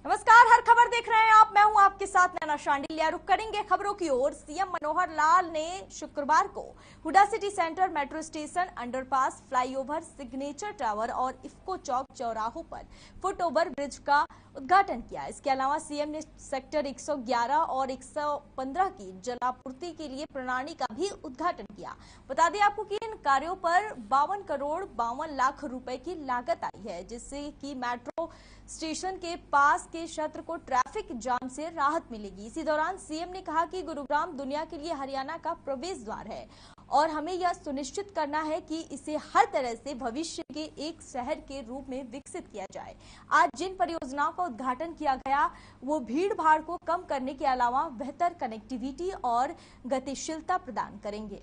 नमस्कार, हर खबर देख रहे हैं आप। मैं हूं आपके साथ नैना शांडिल्या। रुक करेंगे खबरों की ओर। सीएम मनोहर लाल ने शुक्रवार को Huda city centre, metro station, underpass, flyover, signature tower और इफ्को चौक चौराहों पर फुट ओवर ब्रिज का उद्घाटन किया। इसके अलावा सीएम ने सेक्टर 111 और 115 की जलापूर्ति के लिए प्रणाली का भी उद्घाटन किया। बता दें आपको कि इन कार्यों पर 52 करोड़ 52 लाख रुपए की लागत आई है, जिससे कि मेट्रो स्टेशन के पास के क्षेत्र को ट्रैफिक जाम से राहत मिलेगी। इसी दौरान सीएम ने कहा कि गुरुग्राम दुनिया के लिए हरियाणा का प्रवेश द्वार है और हमें यह सुनिश्चित करना है कि इसे हर तरह से भविष्य के एक शहर के रूप में विकसित किया जाए। आज जिन परियोजनाओं का उद्घाटन किया गया वो भीड़ भाड़ को कम करने के अलावा बेहतर कनेक्टिविटी और गतिशीलता प्रदान करेंगे।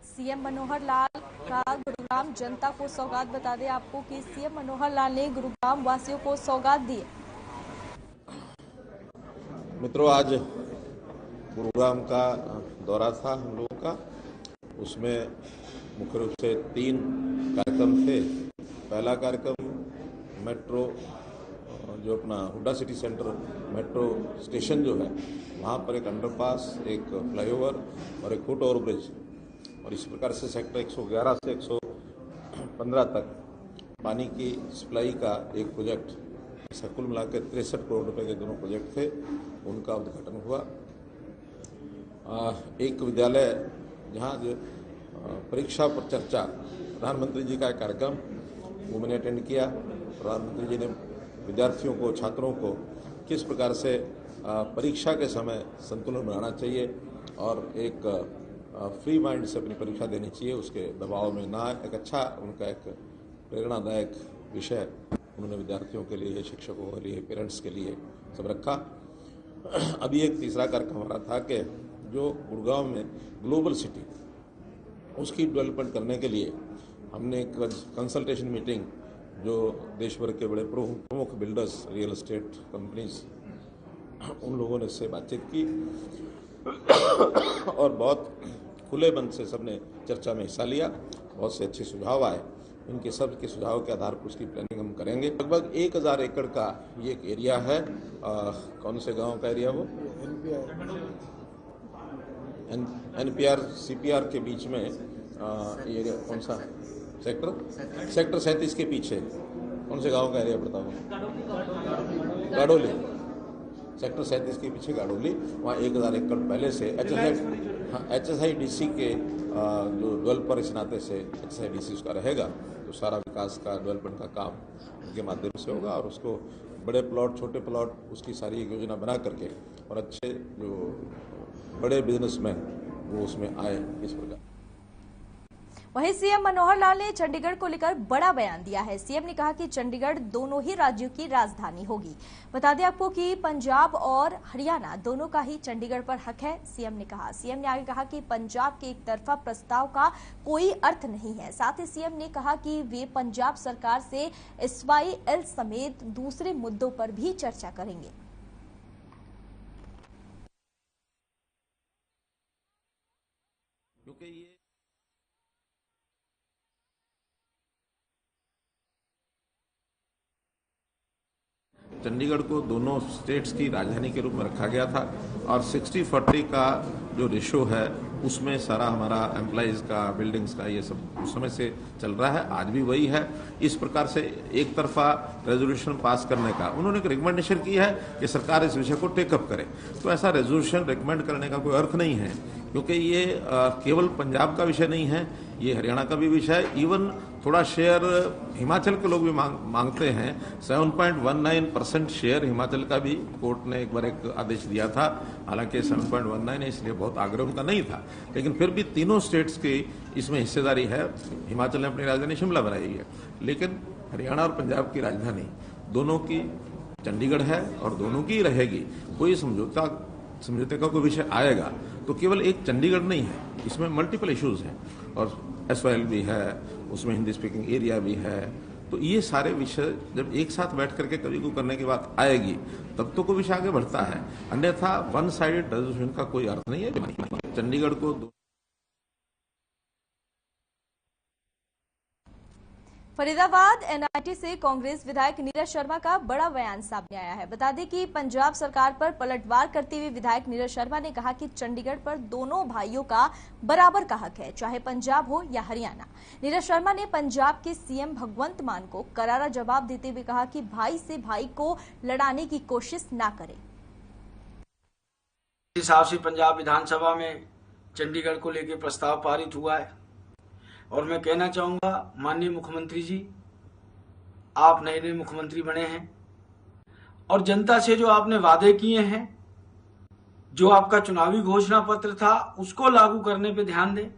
सीएम मनोहर लाल का गुरुग्राम जनता को सौगात। बता दें आपको कि सीएम मनोहर लाल ने गुरुग्राम वासियों को सौगात दी। मित्रों, आज गुरुग्राम का दौरा था हम लोगों का। उसमें मुख्य रूप से 3 कार्यक्रम थे। पहला कार्यक्रम मेट्रो जो अपना Huda city centre metro station जो है, वहाँ पर एक अंडरपास, एक फ्लाईओवर और एक फुट ओवर ब्रिज, और इस प्रकार से सेक्टर 111 से 115 तक पानी की सप्लाई का एक प्रोजेक्ट, ऐसा कुल मिलाकर 63 करोड़ रुपए के दोनों प्रोजेक्ट थे, उनका उद्घाटन हुआ। एक विद्यालय जहाँ परीक्षा पर चर्चा, प्रधानमंत्री जी का कार्यक्रम वो मैंने अटेंड किया। प्रधानमंत्री जी ने विद्यार्थियों को, छात्रों को किस प्रकार से परीक्षा के समय संतुलन बनाना चाहिए और एक फ्री माइंड से अपनी परीक्षा देनी चाहिए, उसके दबाव में ना, एक अच्छा उनका एक प्रेरणादायक विषय उन्होंने विद्यार्थियों के लिए, शिक्षकों के लिए, पेरेंट्स के लिए सब रखा। अभी एक तीसरा कार्यक्रम हमारा था कि जो गुड़गांव में ग्लोबल सिटी, उसकी डेवलपमेंट करने के लिए हमने एक कंसल्टेशन मीटिंग जो देश भर के बड़े प्रमुख बिल्डर्स, रियल एस्टेट कंपनीज, उन लोगों ने इससे बातचीत की और बहुत खुले मन से सबने चर्चा में हिस्सा लिया। बहुत से अच्छे सुझाव आए। इनके सब के सुझाव के आधार पर उसकी प्लानिंग हम करेंगे। लगभग 1000 एकड़ का ये एक एरिया है। कौन से गांव का एरिया वो? एनपीआर सीपीआर के बीच में ये कौन सा सेक्टर 37 के पीछे कौन से गांव का एरिया पड़ता है? गाड़ोली। सेक्टर 37 के पीछे गाड़ोली, वहाँ 1000 एकड़ पहले से HSIDC के जो डेवलपर इस नाते से HSIDC उसका रहेगा, तो सारा विकास का, डेवलपमेंट का काम उनके माध्यम से होगा और उसको बड़े प्लॉट, छोटे प्लॉट, उसकी सारी योजना बना करके और अच्छे जो बड़े बिजनेसमैन वो उसमें आए, इस प्रकार। वहीं सीएम मनोहर लाल ने चंडीगढ़ को लेकर बड़ा बयान दिया है। सीएम ने कहा कि चंडीगढ़ दोनों ही राज्यों की राजधानी होगी। बता दें आपको कि पंजाब और हरियाणा दोनों का ही चंडीगढ़ पर हक है, सीएम ने कहा। सीएम ने आगे कहा कि पंजाब के एक तरफा प्रस्ताव का कोई अर्थ नहीं है। साथ ही सीएम ने कहा कि वे पंजाब सरकार से SYL समेत दूसरे मुद्दों पर भी चर्चा करेंगे। क्योंकि ये चंडीगढ़ को दोनों स्टेट्स की राजधानी के रूप में रखा गया था और 60-40 का जो रेशो है उसमें सारा हमारा एम्प्लॉइज का, बिल्डिंग्स का, ये सब उस समय से चल रहा है, आज भी वही है। इस प्रकार से एक तरफा रेजोल्यूशन पास करने का उन्होंने एक रिकमेंडेशन की है कि सरकार इस विषय को टेकअप करे। तो ऐसा रेजोल्यूशन रिकमेंड करने का कोई अर्थ नहीं है, क्योंकि ये केवल पंजाब का विषय नहीं है, ये हरियाणा का भी विषय है। इवन थोड़ा शेयर हिमाचल के लोग भी मांगते हैं। 7.19% शेयर हिमाचल का भी कोर्ट ने एक बार एक आदेश दिया था। हालांकि 7.19 है, इसलिए बहुत आग्रह उनका नहीं था, लेकिन फिर भी तीनों स्टेट्स की इसमें हिस्सेदारी है। हिमाचल ने अपनी राजधानी शिमला बनाई है, लेकिन हरियाणा और पंजाब की राजधानी दोनों की चंडीगढ़ है और दोनों की रहेगी। कोई समझौते का कोई विषय आएगा तो केवल एक चंडीगढ़ नहीं है, इसमें मल्टीपल इश्यूज हैं और SYL भी है, उसमें हिंदी स्पीकिंग एरिया भी है। तो ये सारे विषय जब एक साथ बैठ करके कभी को करने की बात आएगी तब तो कोई विषय आगे बढ़ता है, अन्यथा वन साइडेड रेजोल्यूशन का कोई अर्थ नहीं है। चंडीगढ़ को फरीदाबाद एनआईटी से कांग्रेस विधायक नीरज शर्मा का बड़ा बयान सामने आया है। बता दें कि पंजाब सरकार पर पलटवार करते हुए विधायक नीरज शर्मा ने कहा कि चंडीगढ़ पर दोनों भाइयों का बराबर का हक है, चाहे पंजाब हो या हरियाणा। नीरज शर्मा ने पंजाब के सीएम भगवंत मान को करारा जवाब देते हुए कहा कि भाई से भाई को लड़ाने की कोशिश न करें। इस हिसाब से पंजाब विधानसभा में चंडीगढ़ को लेकर प्रस्ताव पारित हुआ है और मैं कहना चाहूंगा माननीय मुख्यमंत्री जी, आप नए मुख्यमंत्री बने हैं और जनता से जो आपने वादे किए हैं, जो आपका चुनावी घोषणा पत्र था, उसको लागू करने पे ध्यान दें।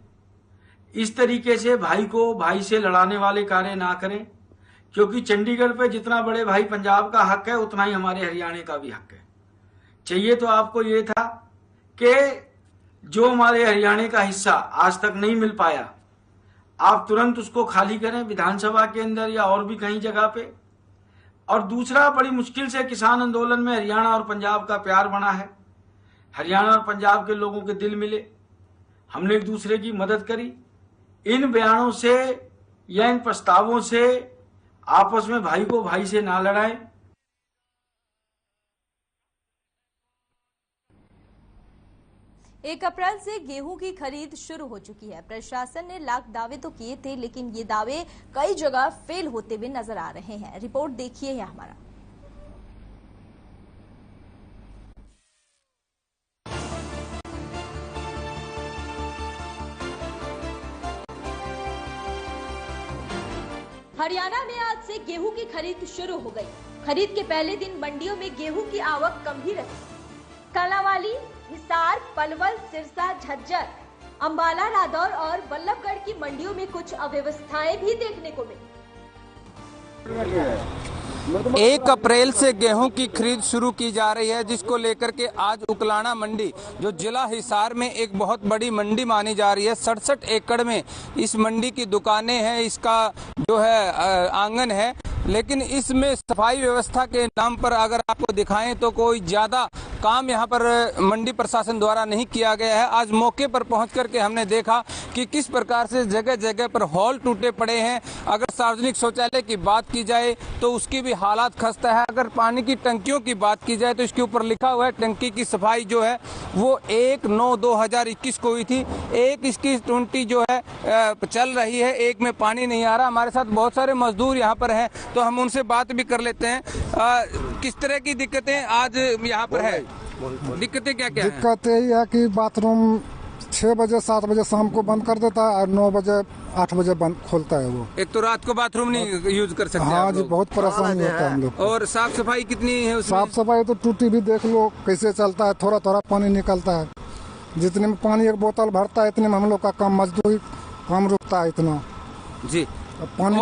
इस तरीके से भाई को भाई से लड़ाने वाले कार्य ना करें, क्योंकि चंडीगढ़ पे जितना बड़े भाई पंजाब का हक है उतना ही हमारे हरियाणा का भी हक है। चाहिए तो आपको ये था कि जो हमारे हरियाणा का हिस्सा आज तक नहीं मिल पाया, आप तुरंत उसको खाली करें विधानसभा के अंदर या और भी कहीं जगह पे। और दूसरा, बड़ी मुश्किल से किसान आंदोलन में हरियाणा और पंजाब का प्यार बना है, हरियाणा और पंजाब के लोगों के दिल मिले, हमने एक दूसरे की मदद करी। इन बयानों से या इन प्रस्तावों से आपस में भाई को भाई से ना लड़ाएं। 1 अप्रैल से गेहूं की खरीद शुरू हो चुकी है। प्रशासन ने लाख दावे तो किए थे, लेकिन ये दावे कई जगह फेल होते हुए नजर आ रहे हैं। रिपोर्ट देखिए है हमारा। हरियाणा में आज से गेहूं की खरीद शुरू हो गई। खरीद के पहले दिन मंडियों में गेहूं की आवक कम ही रही। कालांवाली, हिसार, पलवल, सिरसा, झज्जर, अंबाला, रादौर और बल्लभगढ़ की मंडियों में कुछ अव्यवस्थाएं भी देखने को मिली। 1 अप्रैल से गेहूं की खरीद शुरू की जा रही है, जिसको लेकर के आज उकलाना मंडी, जो जिला हिसार में एक बहुत बड़ी मंडी मानी जा रही है, 67 एकड़ में इस मंडी की दुकानें हैं, इसका जो है आंगन है, लेकिन इसमें सफाई व्यवस्था के नाम पर अगर आपको दिखाएं तो कोई ज्यादा काम यहाँ पर मंडी प्रशासन द्वारा नहीं किया गया है। आज मौके पर पहुंच करके हमने देखा कि किस प्रकार से जगह जगह पर हॉल टूटे पड़े हैं। अगर सार्वजनिक शौचालय की बात की जाए तो उसकी भी हालात खस्ता है। अगर पानी की टंकियों की बात की जाए तो इसके ऊपर लिखा हुआ है टंकी की सफाई जो है वो 1/9/2021 को हुई थी। 1/21/20 जो है चल रही है, 1 में पानी नहीं आ रहा। हमारे साथ बहुत सारे मजदूर यहाँ पर हैं, तो हम उनसे बात भी कर लेते हैं। किस तरह की दिक्कतें आज यहाँ पर है? दिक्कतें क्या क्या दिक्कत यही है कि बाथरूम 6 बजे 7 बजे शाम को बंद कर देता है और 9 बजे 8 बजे बंद खोलता है वो। एक तो रात को बाथरूम नहीं यूज कर सकते। हाँ जी, बहुत परेशानी होता है हम लोग। और साफ सफाई कितनी है उसमें? साफ सफाई तो टूटी भी देख लो कैसे चलता है, थोड़ा थोड़ा पानी निकलता है। जितने में पानी एक बोतल भरता है इतने में हम लोग का काम मजदूरी काम रुकता है इतना जी। पानी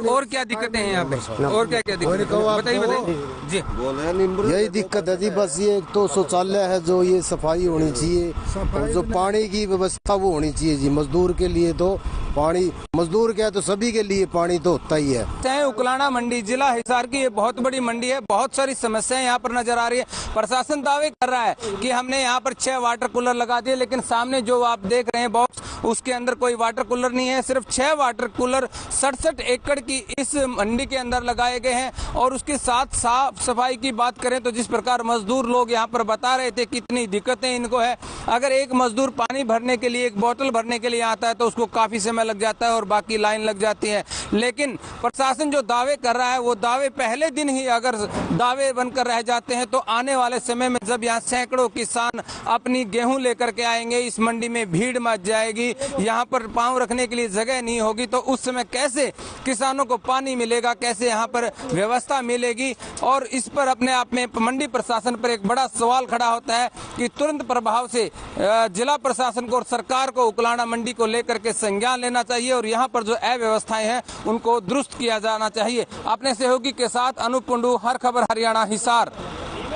और क्या दिक्कतें हैं यहाँ पे? और क्या क्या दिक्कत बताइए जी। यही दिक्कत है जी, बस ये एक तो शौचालय है जो ये सफाई होनी चाहिए, और जो पानी की व्यवस्था वो होनी चाहिए जी। मजदूर के लिए तो पानी, मजदूर क्या तो सभी के लिए पानी तो होता ही है। चाहे उकलाना मंडी जिला हिसार की ये बहुत बड़ी मंडी है, बहुत सारी समस्याएं यहाँ पर नजर आ रही है। प्रशासन दावे कर रहा है कि हमने यहाँ पर 6 वाटर कूलर लगा दिए, लेकिन सामने जो आप देख रहे हैं बॉक्स, उसके अंदर कोई वाटर कूलर नहीं है। सिर्फ 6 वाटर कूलर 67 एकड़ की इस मंडी के अंदर लगाए गए हैं। और उसके साथ साफ सफाई की बात करें तो जिस प्रकार मजदूर लोग यहाँ पर बता रहे थे कितनी दिक्कतें इनको है। अगर एक मजदूर पानी भरने के लिए, एक बोतल भरने के लिए आता है तो उसको काफी समय लग जाता है और बाकी लाइन लग जाती है। लेकिन प्रशासन जो दावे कर रहा है वो दावे पहले दिन ही अगर दावे बनकर रह जाते हैं तो आने वाले समय में जब यहाँ सैकड़ों किसान अपनी गेहूं लेकर के आएंगे, इस मंडी में भीड़ मच जाएगी, यहाँ पर पांव रखने के लिए जगह नहीं होगी, तो उस समय कैसे किसानों को पानी मिलेगा, कैसे यहाँ पर व्यवस्था मिलेगी? और इस पर अपने आप में मंडी प्रशासन पर एक बड़ा सवाल खड़ा होता है कि तुरंत प्रभाव से जिला प्रशासन को और सरकार को उकलाना मंडी को लेकर के संज्ञान लेना चाहिए और यहाँ पर जो अव्यवस्थाएं हैं उनको दुरुस्त किया जाना चाहिए। अपने सहयोगी के साथ अनूप कुंडू, हर खबर हरियाणा, हिसार।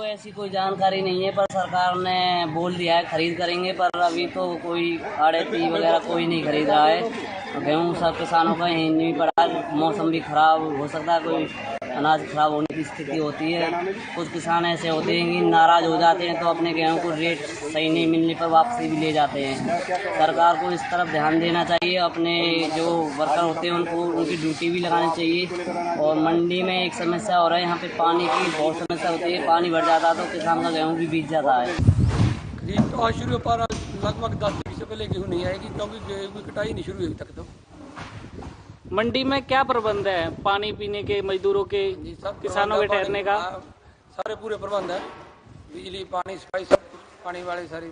ऐसी कोई जानकारी नहीं है, पर सरकार ने बोल दिया है खरीद करेंगे, पर अभी तो कोई आड़ती वगैरह कोई नहीं खरीद रहा है। गेहूँ सब किसानों का यहीं नहीं पड़ा, मौसम भी खराब हो सकता है, कोई अनाज खराब होने की स्थिति होती है। कुछ किसान ऐसे होते हैं कि नाराज हो जाते हैं तो अपने गेहूँ को रेट सही नहीं मिलने पर वापसी भी ले जाते हैं। सरकार को इस तरफ ध्यान देना चाहिए, अपने जो वर्कर होते हैं उनको उनकी ड्यूटी भी लगानी चाहिए। और मंडी में एक समस्या हो रहा है, यहाँ पे पानी की बहुत समस्या होती है, पानी भर जाता है तो किसान का गेहूँ भी बीत जाता है। खरीद तो आज शुरू हो पा रहा, लगभग 10 दिन से पहले गेहूँ नहीं आएगी क्योंकि गेहूँ की कटाई नहीं शुरू हुई तक। तो मंडी में क्या प्रबंध है, पानी पीने के, मजदूरों के, किसानों के ठहरने का? सारे पूरे प्रबंध है, बिजली पानी सफाई सब पानी वाले सारी।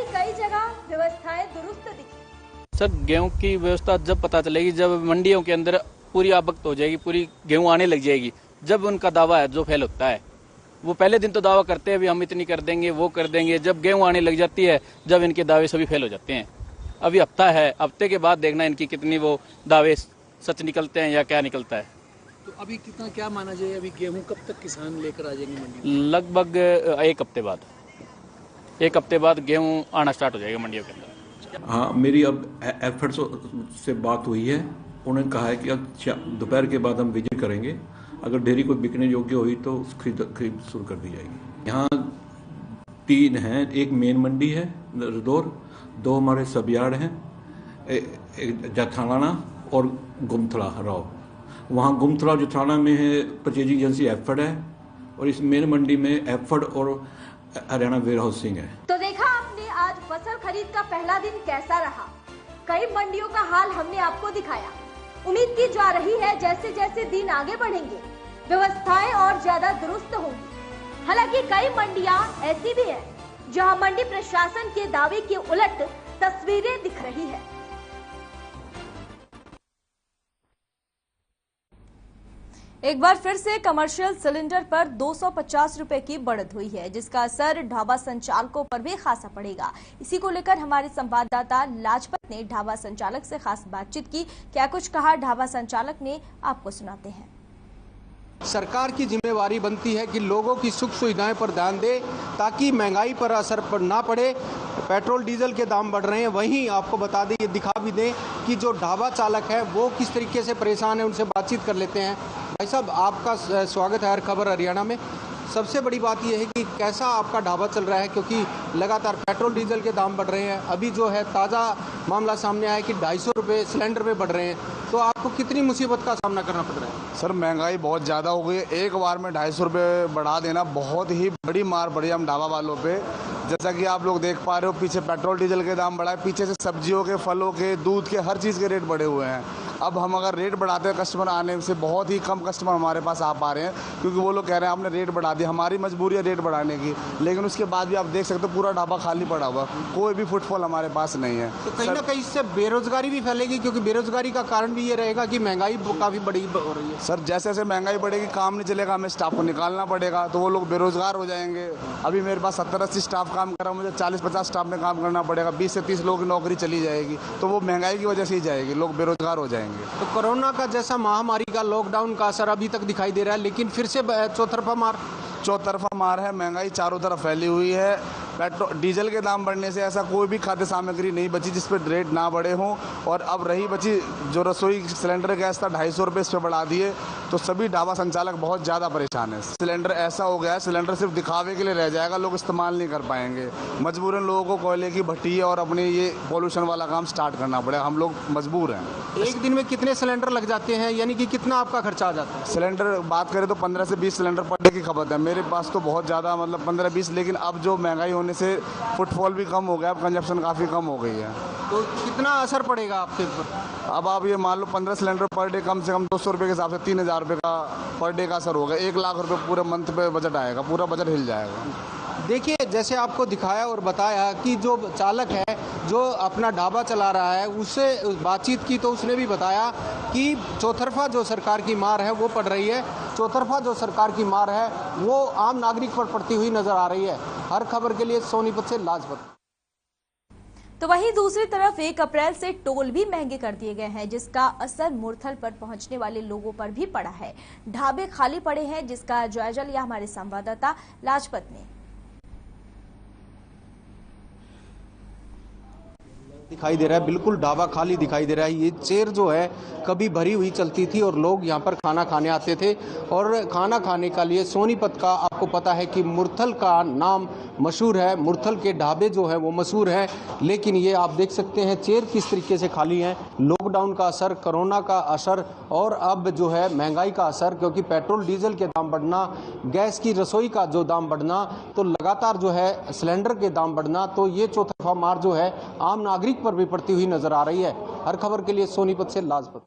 कई जगह व्यवस्थाएं दुरुस्त दिखी। सर गेहूं की व्यवस्था जब पता चलेगी, जब मंडियों के अंदर पूरी आवक हो जाएगी, पूरी गेहूं आने लग जाएगी, जब उनका दावा है जो फेल होता है। वो पहले दिन तो दावा करते हैं भी हम इतनी कर देंगे, वो कर देंगे, जब गेहूं आने लग जाती है जब इनके दावे सभी फेल हो जाते हैं। अभी हफ्ता है, हफ्ते के बाद देखना इनकी कितनी वो दावे सच निकलते हैं या क्या निकलता है। तो अभी कितना क्या माना जाए, अभी गेहूं कब तक किसान लेकर आ जाएंगे मंडी? लगभग एक हफ्ते बाद गेहूं आना स्टार्ट हो जाएगा मंडियों के अंदर। हाँ, मेरी अब एफर्ट्स से बात हुई है, उन्होंने कहा है कि अब दोपहर के बाद हम विजिट करेंगे, अगर डेयरी कोई बिकने योग्य हुई तो खरीद शुरू कर दी जाएगी। यहाँ 3 हैं, एक मेन मंडी है रदौर, 2 हमारे सब यार्ड हैं, जथाना और गुमथड़ा राव। वहाँ गुमथड़ा जथाना में है परचेजिंग एजेंसी एफर्ड है, और इस मेन मंडी में एफर्ड और हरियाणा वेयर हाउसिंग है। तो देखा आपने आज फसल खरीद का पहला दिन कैसा रहा। कई मंडियों का हाल हमने आपको दिखाया। उम्मीद की जा रही है जैसे जैसे दिन आगे बढ़ेंगे व्यवस्थाएं और ज्यादा दुरुस्त होंगी। हालांकि कई मंडियां ऐसी भी हैं जहां मंडी प्रशासन के दावे के उलट तस्वीरें दिख रही है। एक बार फिर से कमर्शियल सिलेंडर पर 250 रुपए की बढ़त हुई है, जिसका असर ढाबा संचालकों पर भी खासा पड़ेगा। इसी को लेकर हमारे संवाददाता लाजपत ने ढाबा संचालक से खास बातचीत की। क्या कुछ कहा ढाबा संचालक ने, आपको सुनाते हैं। सरकार की जिम्मेवारी बनती है कि लोगों की सुख सुविधाएं पर ध्यान दे ताकि महंगाई पर असर ना पड़े। पेट्रोल डीजल के दाम बढ़ रहे हैं, वहीं आपको बता दें, ये दिखा भी दें कि जो ढाबा चालक है वो किस तरीके से परेशान है, उनसे बातचीत कर लेते हैं। भाई साहब, आपका स्वागत है हर खबर हरियाणा में। सबसे बड़ी बात यह है कि कैसा आपका ढाबा चल रहा है, क्योंकि लगातार पेट्रोल डीजल के दाम बढ़ रहे हैं। अभी जो है ताज़ा मामला सामने आया कि 250 रुपये सिलेंडर में बढ़ रहे हैं, तो आपको कितनी मुसीबत का सामना करना पड़ रहा है? सर, महंगाई बहुत ज़्यादा हो गई है। एक बार में 250 रुपये बढ़ा देना बहुत ही बड़ी मार पड़ी हम ढाबा वालों पे। जैसा कि आप लोग देख पा रहे हो, पीछे पेट्रोल डीजल के दाम बढ़ा है, पीछे से सब्जियों के, फलों के, दूध के, हर चीज़ के रेट बढ़े हुए हैं। अब हम अगर रेट बढ़ाते हैं, कस्टमर आने से बहुत ही कम कस्टमर हमारे पास आ पा रहे हैं, क्योंकि वो लोग कह रहे हैं आपने रेट बढ़ा दिया। हमारी मजबूरी है रेट बढ़ाने की, लेकिन उसके बाद भी आप देख सकते हो पूरा ढाबा खाली पड़ा हुआ, कोई भी फुटफॉल हमारे पास नहीं है। तो कहीं ना कहीं इससे बेरोजगारी भी फैलेगी, क्योंकि बेरोजगारी का कारण भी ये रहेगा कि महंगाई काफ़ी बड़ी हो रही है। सर, जैसे जैसे महंगाई बढ़ेगी काम नहीं चलेगा, हमें स्टाफ को निकालना पड़ेगा, तो वो लोग बेरोजगार हो जाएंगे। अभी मेरे पास 70-80 स्टाफ काम कर रहा है, मुझे 40-50 स्टाफ में काम करना पड़ेगा, 20 से 30 लोगों की नौकरी चली जाएगी, तो वो महंगाई की वजह से ही जाएगी, लोग बेरोजगार हो जाएंगे। तो कोरोना का जैसा महामारी का, लॉकडाउन का असर अभी तक दिखाई दे रहा है, लेकिन फिर से चौतरफा मार है। महंगाई चारों तरफ फैली हुई है। पेट्रोल डीजल के दाम बढ़ने से ऐसा कोई भी खाद्य सामग्री नहीं बची जिस पर रेट ना बढ़े हों। और अब रही बची जो रसोई सिलेंडर गैस था, 250 रुपये इस पर बढ़ा दिए, तो सभी ढाबा संचालक बहुत ज़्यादा परेशान है। सिलेंडर ऐसा हो गया है, सिलेंडर सिर्फ दिखावे के लिए रह जाएगा, लोग इस्तेमाल नहीं कर पाएंगे। मजबूरन लोगों को कोयले की भट्टी और अपने ये पॉल्यूशन वाला काम स्टार्ट करना पड़ेगा, हम लोग मजबूर हैं। एक दिन में कितने सिलेंडर लग जाते हैं, यानी कि कितना आपका खर्चा आ जाता है? सिलेंडर बात करें तो 15 से 20 सिलेंडर पर डे की खपत है। मेरे पास तो बहुत ज़्यादा, मतलब 15-20, लेकिन अब जो महंगाई होने से फुटफॉल भी कम हो गया, अब कंजप्शन काफ़ी कम हो गई है। तो कितना असर पड़ेगा आपके ऊपर? अब आप ये मान लो 15 सिलेंडर पर डे कम से कम 200 रुपये के हिसाब से 3000 रुपये का पर डे का असर होगा। 1 लाख रुपये पूरे मंथ पे बजट आएगा, पूरा बजट हिल जाएगा। देखिए, जैसे आपको दिखाया और बताया कि जो चालक है जो अपना ढाबा चला रहा है, उससे बातचीत की तो उसने भी बताया कि चौतरफा जो सरकार की मार है वो पड़ रही है। चौतरफा जो सरकार की मार है वो आम नागरिक पर पड़ती हुई नजर आ रही है। हर खबर के लिए सोनीपत से लाजपत। तो वहीं दूसरी तरफ 1 अप्रैल से टोल भी महंगे कर दिए गए हैं, जिसका असर मुरथल पर पहुंचने वाले लोगों पर भी पड़ा है। ढाबे खाली पड़े हैं, जिसका जायजा लिया हमारे संवाददाता लाजपत ने। दिखाई दे रहा है, बिल्कुल ढाबा खाली दिखाई दे रहा है। ये चेयर जो है कभी भरी हुई चलती थी और लोग यहाँ पर खाना खाने आते थे और खाना खाने के लिए सोनीपत का आपको पता है कि मुरथल का नाम मशहूर है, मुरथल के ढाबे जो है वो मशहूर है, लेकिन ये आप देख सकते हैं चेयर किस तरीके से खाली हैं। लॉकडाउन का असर, कोरोना का असर और अब जो है महंगाई का असर, क्योंकि पेट्रोल डीजल के दाम बढ़ना, गैस की रसोई का जो दाम बढ़ना, तो लगातार जो है सिलेंडर के दाम बढ़ना, तो ये चौतरफा मार जो है आम नागरिक पर भी पड़ती हुई नजर आ रही है। हर खबर के लिए सोनीपत से लाजपत।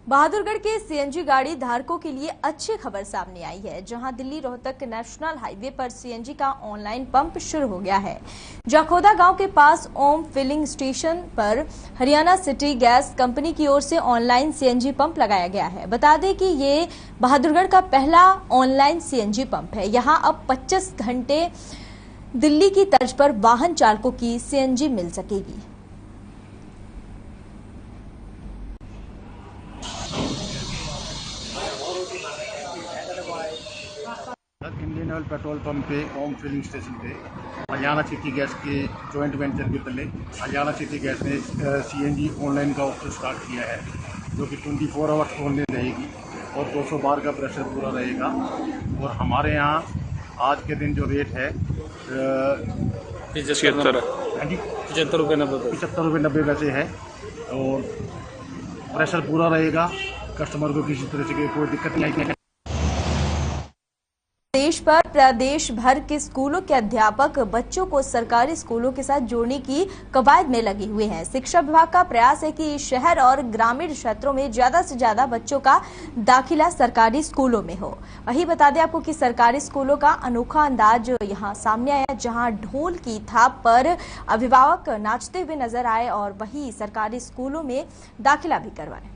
बहादुरगढ़ के सीएनजी गाड़ी धारकों के लिए अच्छी खबर सामने आई है, जहां दिल्ली रोहतक नेशनल हाईवे पर सीएनजी का ऑनलाइन पंप शुरू हो गया है। जाखोदा गांव के पास ओम फिलिंग स्टेशन पर हरियाणा सिटी गैस कंपनी की ओर से ऑनलाइन सीएनजी पंप लगाया गया है। बता दें कि ये बहादुरगढ़ का पहला ऑनलाइन सीएनजी पंप है। यहां अब 25 घंटे दिल्ली की तर्ज पर वाहन चालकों की सीएनजी मिल सकेगी। इंडियन ऑयल पेट्रोल पंप पे ओम फिलिंग स्टेशन पे हरियाणा सिटी गैस के जॉइंट वेंचर के तले हरियाणा सिटी गैस ने सीएनजी ऑनलाइन का ऑप्शन स्टार्ट किया है, जो कि 24 आवर्स ऑनलाइन रहेगी और 200 बार का प्रेशर पूरा रहेगा। और हमारे यहाँ आज के दिन जो रेट है 75 रुपये 90 पैसे है और प्रेशर पूरा रहेगा। कस्टमर को किसी तरह से कोई दिक्कत नहीं आएगी। देश पर प्रदेश भर के स्कूलों के अध्यापक बच्चों को सरकारी स्कूलों के साथ जोड़ने की कवायद में लगे हुए हैं। शिक्षा विभाग का प्रयास है कि शहर और ग्रामीण क्षेत्रों में ज्यादा से ज्यादा बच्चों का दाखिला सरकारी स्कूलों में हो। वहीं बता दें आपको कि सरकारी स्कूलों का अनोखा अंदाज यहां सामने आया, जहां ढोल की थाप पर अभिभावक नाचते हुए नजर आए और वहीं सरकारी स्कूलों में दाखिला भी करवाए।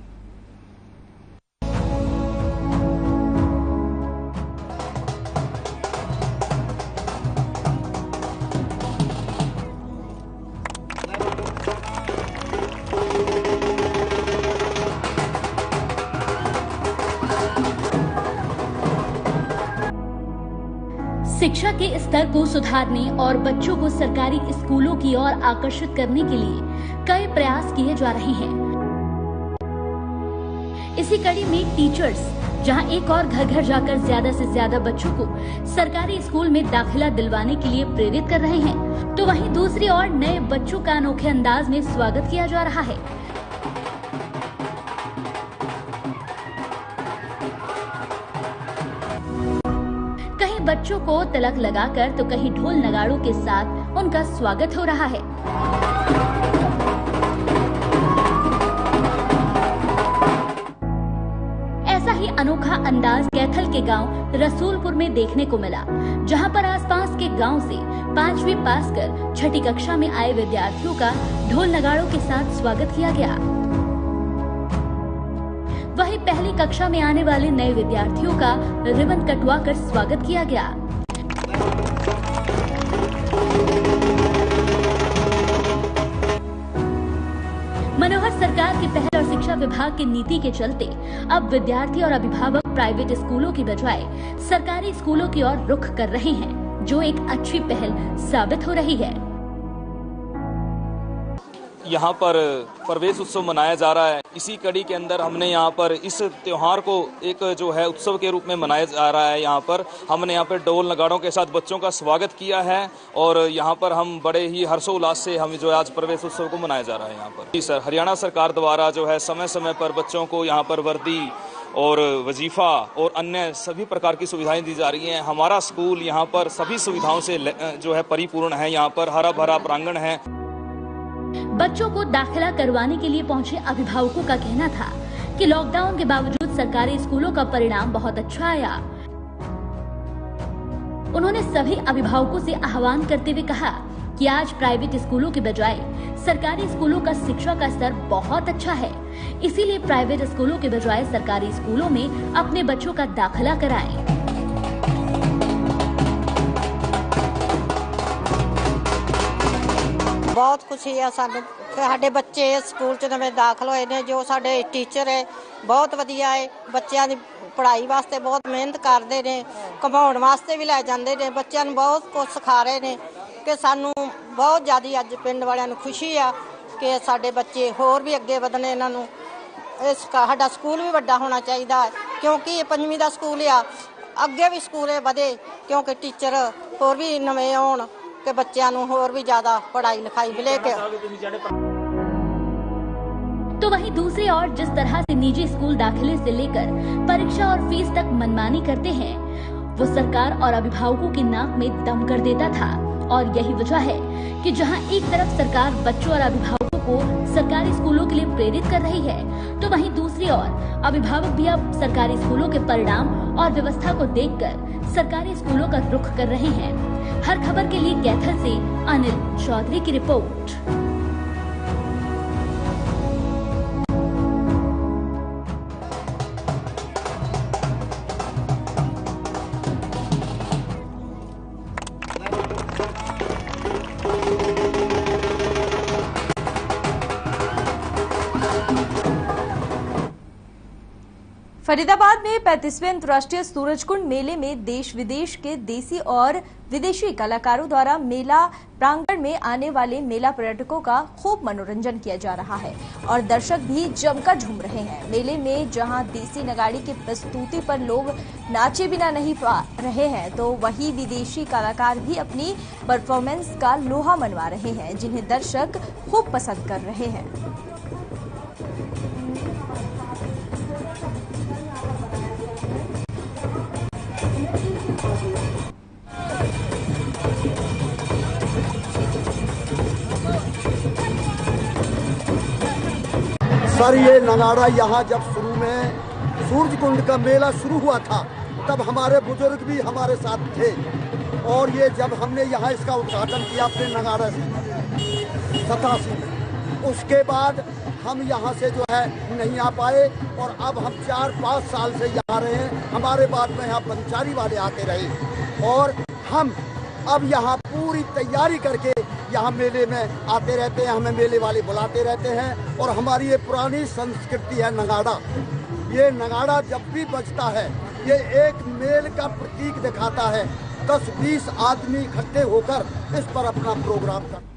शिक्षा के स्तर को सुधारने और बच्चों को सरकारी स्कूलों की ओर आकर्षित करने के लिए कई प्रयास किए जा रहे हैं। इसी कड़ी में टीचर्स जहां एक और घर घर जाकर ज्यादा से ज्यादा बच्चों को सरकारी स्कूल में दाखिला दिलवाने के लिए प्रेरित कर रहे हैं, तो वहीं दूसरी ओर नए बच्चों का अनोखे अंदाज में स्वागत किया जा रहा है। बच्चों को तिलक लगाकर तो कहीं ढोल नगाड़ों के साथ उनका स्वागत हो रहा है। ऐसा ही अनोखा अंदाज कैथल के गांव रसूलपुर में देखने को मिला, जहां पर आसपास के गांव से 5वीं पास कर 6ठी कक्षा में आए विद्यार्थियों का ढोल नगाड़ों के साथ स्वागत किया गया। वहीं पहली कक्षा में आने वाले नए विद्यार्थियों का रिबन कटवा कर स्वागत किया गया। मनोहर सरकार की पहल और शिक्षा विभाग की नीति के चलते अब विद्यार्थी और अभिभावक प्राइवेट स्कूलों की बजाय सरकारी स्कूलों की ओर रुख कर रहे हैं, जो एक अच्छी पहल साबित हो रही है। यहाँ पर प्रवेश उत्सव मनाया जा रहा है। इसी कड़ी के अंदर हमने यहाँ पर इस त्योहार को एक जो है उत्सव के रूप में मनाया जा रहा है। यहाँ पर हमने यहाँ पर ढोल नगाड़ों के साथ बच्चों का स्वागत किया है और यहाँ पर हम बड़े ही हर्षोल्लास से हम जो आज प्रवेश उत्सव को मनाया जा रहा है। यहाँ पर जी सर, हरियाणा सरकार द्वारा जो है समय समय पर बच्चों को यहाँ पर वर्दी और वजीफा और अन्य सभी प्रकार की सुविधाएं दी जा रही हैं। हमारा स्कूल यहाँ पर सभी सुविधाओं से जो है परिपूर्ण है। यहाँ पर हरा भरा प्रांगण है। बच्चों को दाखिला करवाने के लिए पहुंचे अभिभावकों का कहना था कि लॉकडाउन के बावजूद सरकारी स्कूलों का परिणाम बहुत अच्छा आया। उन्होंने सभी अभिभावकों से आह्वान करते हुए कहा कि आज प्राइवेट स्कूलों के बजाय सरकारी स्कूलों का शिक्षा का स्तर बहुत अच्छा है, इसीलिए प्राइवेट स्कूलों के बजाय सरकारी स्कूलों में अपने बच्चों का दाखिला कराएं। बहुत खुशी है ਸਾਡੇ ਬੱਚੇ ਸਕੂਲ 'ਚ ਨਵੇਂ ਦਾਖਲ ਹੋਏ ਨੇ। ਜੋ ਸਾਡੇ ਟੀਚਰ ਹੈ ਬਹੁਤ ਵਧੀਆ ਹੈ, ਬੱਚਿਆਂ ਦੀ ਪੜ੍ਹਾਈ ਵਾਸਤੇ ਬਹੁਤ ਮਿਹਨਤ ਕਰਦੇ ਨੇ, ਘੁਮਾਉਣ ਵਾਸਤੇ ਵੀ ਲੈ ਜਾਂਦੇ ਨੇ, ਬੱਚਿਆਂ ਨੂੰ ਬਹੁਤ ਕੁਝ ਸਿਖਾ ਰਹੇ ਨੇ ਕਿ ਸਾਨੂੰ ਬਹੁਤ ਜ਼ਿਆਦਾ ਅੱਜ ਪਿੰਡ ਵਾਲਿਆਂ ਨੂੰ ਖੁਸ਼ੀ ਆ ਕਿ ਸਾਡੇ ਬੱਚੇ ਹੋਰ ਵੀ ਅੱਗੇ ਵਧਣੇ। ਇਹਨਾਂ ਨੂੰ ਸਾਡਾ ਸਕੂਲ ਵੀ ਵੱਡਾ ਹੋਣਾ ਚਾਹੀਦਾ ਹੈ ਕਿਉਂਕਿ ਇਹ 5ਵੀਂ ਦਾ ਸਕੂਲ ਆ। ਅੱਗੇ ਵੀ ਸਕੂਲੇ ਵਧੇ ਕਿਉਂਕਿ ਟੀਚਰ ਹੋਰ ਵੀ ਨਵੇਂ ਆਉਣ ਕਿ ਬੱਚਿਆਂ ਨੂੰ ਹੋਰ भी ज्यादा पढ़ाई लिखाई मिले के। तो वहीं दूसरी ओर जिस तरह से निजी स्कूल दाखिले से लेकर परीक्षा और फीस तक मनमानी करते हैं वो सरकार और अभिभावकों की नाक में दम कर देता था। और यही वजह है कि जहां एक तरफ सरकार बच्चों और अभिभावकों को सरकारी स्कूलों के लिए प्रेरित कर रही है तो वहीं दूसरी ओर अभिभावक भी अब सरकारी स्कूलों के परिणाम और व्यवस्था को देखकर सरकारी स्कूलों का रुख कर रहे हैं। हर खबर के लिए कैथल से अनिल चौधरी की रिपोर्ट। फरीदाबाद में 35वें अंतर्राष्ट्रीय सूरजकुंड मेले में देश विदेश के देसी और विदेशी कलाकारों द्वारा मेला प्रांगण में आने वाले मेला पर्यटकों का खूब मनोरंजन किया जा रहा है और दर्शक भी जमकर झूम रहे हैं। मेले में जहां देसी नगाड़ी की प्रस्तुति पर लोग नाचे बिना नहीं पा रहे हैं तो वहीं विदेशी कलाकार भी अपनी परफॉर्मेंस का लोहा मनवा रहे हैं जिन्हें दर्शक खूब पसंद कर रहे हैं। सर ये नगाड़ा यहाँ जब शुरू में सूरजकुंड का मेला शुरू हुआ था तब हमारे बुजुर्ग भी हमारे साथ थे और ये जब हमने यहाँ इसका उद्घाटन किया अपने नगाड़ा से 87 में, उसके बाद हम यहाँ से जो है नहीं आ पाए और अब हम 4-5 साल से यहाँ रहे हैं। हमारे बाद में यहाँ पंचारी वाले आते रहे और हम अब यहाँ पूरी तैयारी करके यहाँ मेले में आते रहते हैं। हमें मेले वाले बुलाते रहते हैं और हमारी ये पुरानी संस्कृति है नगाड़ा। ये नगाड़ा जब भी बजता है ये एक मेल का प्रतीक दिखाता है। 10-20 आदमी इकट्ठे होकर इस पर अपना प्रोग्राम करते।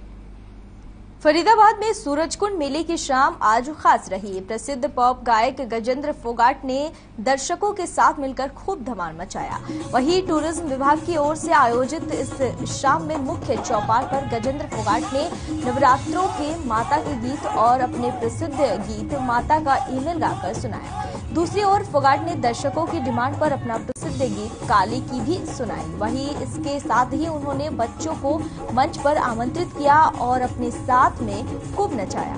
फरीदाबाद में सूरजकुंड मेले की शाम आज खास रही। प्रसिद्ध पॉप गायक गजेंद्र फोगाट ने दर्शकों के साथ मिलकर खूब धमाल मचाया। वहीं टूरिज्म विभाग की ओर से आयोजित इस शाम में मुख्य चौपाल पर गजेंद्र फोगाट ने नवरात्रों के माता के गीत और अपने प्रसिद्ध गीत माता का ईमेल गाकर सुनाया। दूसरी ओर फोगाट ने दर्शकों की डिमांड पर अपना प्रसिद्ध गीत काली की भी सुनाई। वहीं इसके साथ ही उन्होंने बच्चों को मंच पर आमंत्रित किया और अपने साथ में खूब नचाया।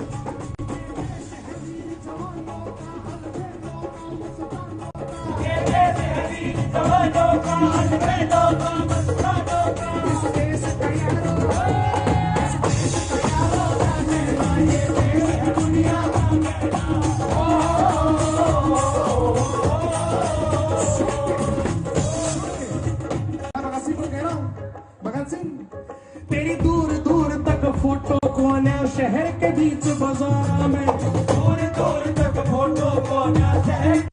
तेरी दूर दूर तक फोटो कौन है शहर के बीच बाजार में, दूर दूर तक फोटो कौन है शहर।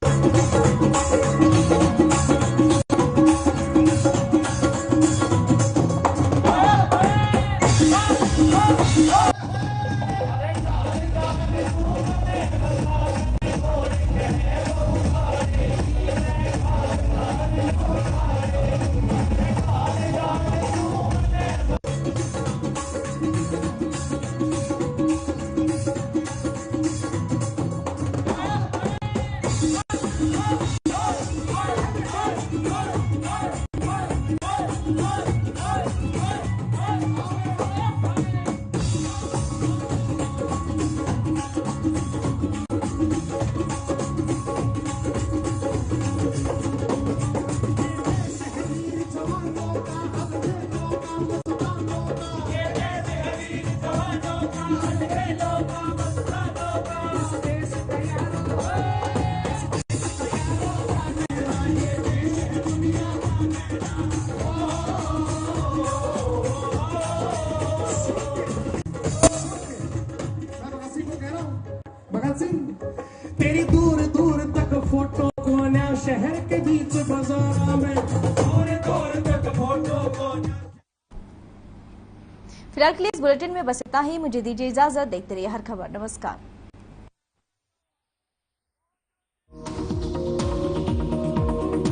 फिलहाल के लिए इस बुलेटिन में बस इतना ही। मुझे दीजिए इजाजत। देखते रहिए हर खबर। नमस्कार।